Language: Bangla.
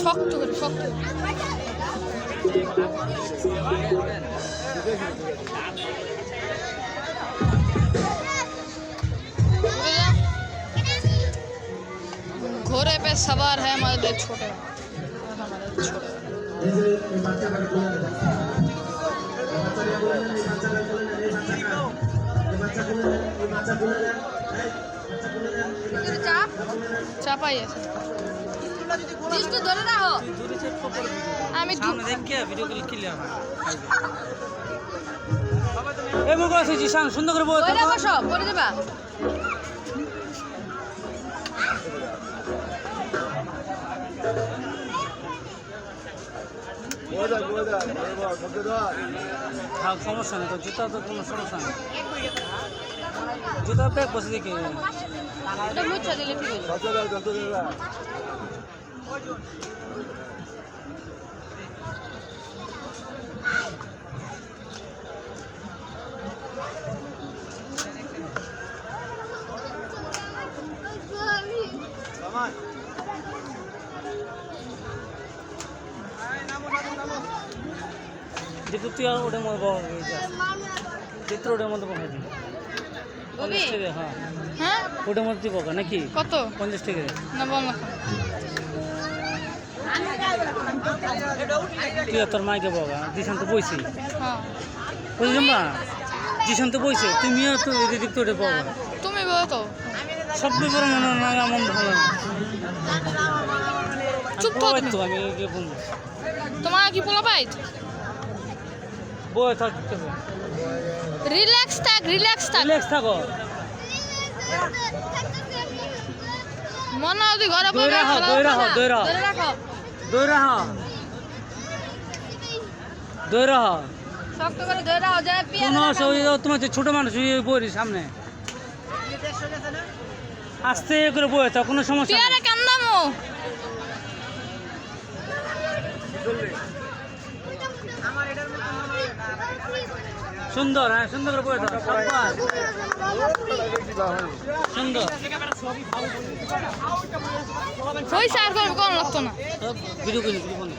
শক্ত করে শক্ত घोड़े पे सवार है हमारे छोटे চাপাই আছে ধরে রাখো আমি সুন্দর করে বলে দেবা সমস্যা নেই তো জুতা তো কোনো সমস্যা নেই জুতা ব্যাগ বসে দেখি মুচ্ছা দিলে ঠিক দেখো তুই আর ওটার মধ্যে বড় হয়ে যা চিত্র ওটার মধ্যে বড় হয়ে যা 50 টাকা হ্যাঁ হ্যাঁ ওটার মধ্যে বকা নাকি কত 50 টাকা না বল না তুই তোর মাইকে বকা দিশান তো বইছি হ্যাঁ বুঝলাম না দিশান তো বইছে তুমিও তো এদিক তো ওটা বকা তুমি বলো তো সব ব্যাপারে মনে না এমন ভালো না চুপ তো আমি কি বলবো তোমার কি পোলা পাই বই থাকতে রিল্যাক্স থাক রিল্যাক্স থাকো মনে হয় ঘরে বসে দই রাখো শক্ত করে দই রাখো যায় কোনো অসুবিধা তোমার ছোট মানুষ বই সামনে আস্তে করে বই তো কোনো সমস্যা পিয়ারে কান্দামো সুন্দর হ্যাঁ সুন্দর করে বই দাও সুন্দর পয়সা আর কোন লাগতো না ভিডিও বন্ধ